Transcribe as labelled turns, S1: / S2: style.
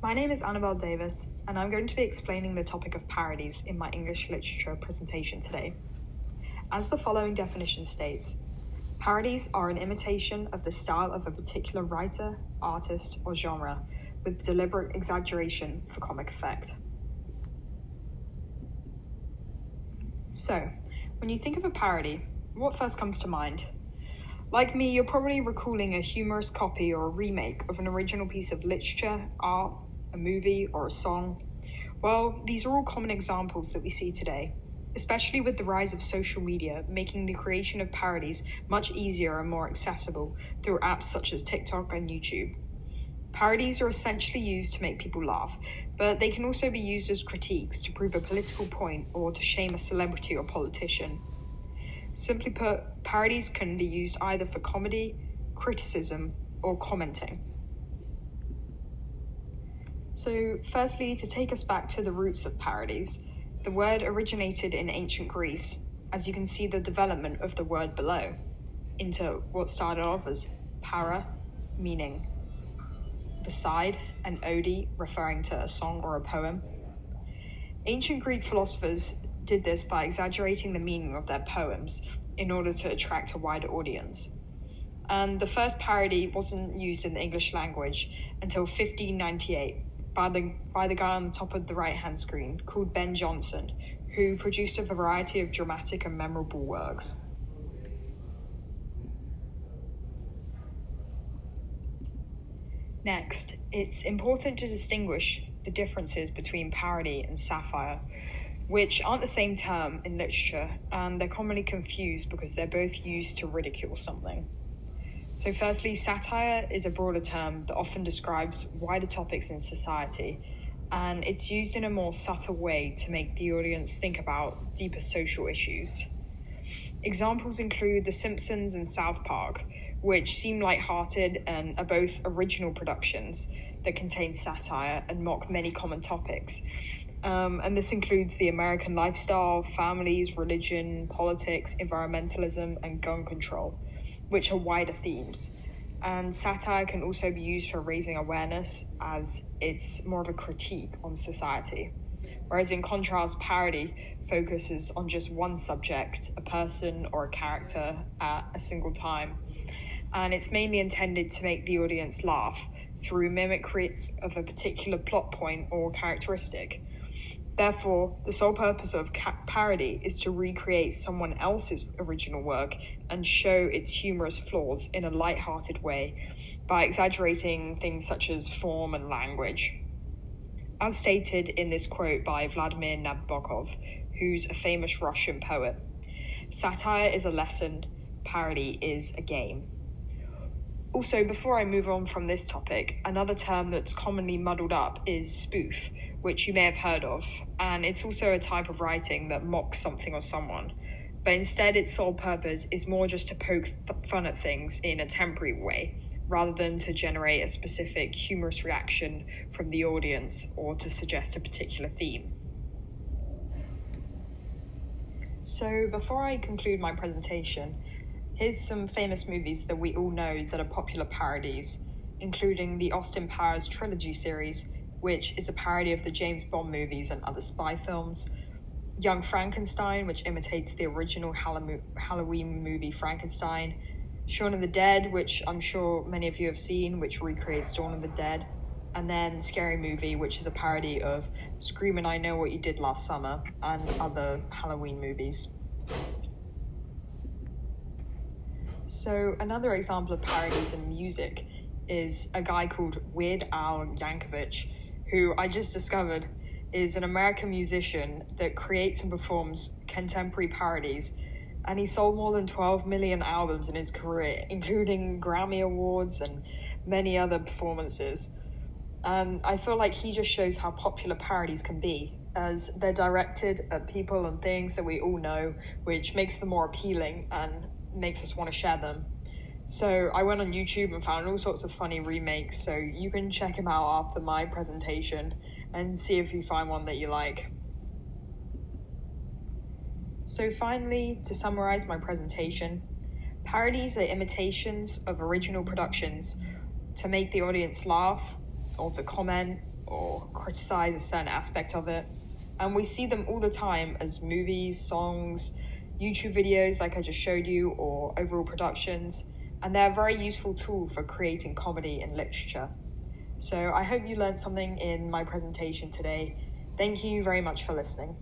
S1: My name is Annabelle Davis, and I'm going to be explaining the topic of parodies in my English literature presentation today. As the following definition states, parodies are an imitation of the style of a particular writer, artist, or genre, with deliberate exaggeration for comic effect. So, when you think of a parody, what first comes to mind? Like me, you're probably recalling a humorous copy or a remake of an original piece of literature, art, a movie, or a song. Well, these are all common examples that we see today, especially with the rise of social media, making the creation of parodies much easier and more accessible through apps such as TikTok and YouTube. Parodies are essentially used to make people laugh, but they can also be used as critiques to prove a political point or to shame a celebrity or politician. Simply put, parodies can be used either for comedy, criticism, or commenting. So, firstly, to take us back to the roots of parodies, the word originated in ancient Greece, as you can see the development of the word below, into what started off as para, meaning beside, and ode, referring to a song or a poem. Ancient Greek philosophers did this by exaggerating the meaning of their poems in order to attract a wider audience. And the first parody wasn't used in the English language until 1598 by the guy on the top of the right-hand screen called Ben Jonson, who produced a variety of dramatic and memorable works. Next, it's important to distinguish the differences between parody and satire, which aren't the same term in literature, and they're commonly confused because they're both used to ridicule something. So firstly, satire is a broader term that often describes wider topics in society, and it's used in a more subtle way to make the audience think about deeper social issues. Examples include The Simpsons and South Park, which seem light-hearted and are both original productions that contain satire and mock many common topics. And this includes the American lifestyle, families, religion, politics, environmentalism, and gun control, which are wider themes. And satire can also be used for raising awareness, as it's more of a critique on society. Whereas in contrast, parody focuses on just one subject, a person or a character at a single time. And it's mainly intended to make the audience laugh through mimicry of a particular plot point or characteristic. Therefore, the sole purpose of parody is to recreate someone else's original work and show its humorous flaws in a light-hearted way by exaggerating things such as form and language. As stated in this quote by Vladimir Nabokov, who's a famous Russian poet, satire is a lesson, parody is a game. Also, before I move on from this topic, another term that's commonly muddled up is spoof, which you may have heard of, and it's also a type of writing that mocks something or someone, but instead its sole purpose is more just to poke fun at things in a temporary way, rather than to generate a specific humorous reaction from the audience or to suggest a particular theme. So before I conclude my presentation, here's some famous movies that we all know that are popular parodies, including the Austin Powers trilogy series, which is a parody of the James Bond movies and other spy films, Young Frankenstein, which imitates the original Halloween movie Frankenstein, Shaun of the Dead, which I'm sure many of you have seen, which recreates Dawn of the Dead, and then Scary Movie, which is a parody of Screamin' I Know What You Did Last Summer and other Halloween movies. So another example of parodies in music is a guy called Weird Al Yankovic, who I just discovered is an American musician that creates and performs contemporary parodies, and he sold more than 12 million albums in his career, including Grammy Awards and many other performances. And I feel like he just shows how popular parodies can be, as they're directed at people and things that we all know, which makes them more appealing and makes us want to share them. So I went on YouTube and found all sorts of funny remakes, so you can check them out after my presentation and see if you find one that you like. So finally, to summarize my presentation, parodies are imitations of original productions to make the audience laugh or to comment or criticize a certain aspect of it. And we see them all the time as movies, songs, YouTube videos like I just showed you, or overall productions. And they're a very useful tool for creating comedy and literature. So I hope you learned something in my presentation today. Thank you very much for listening.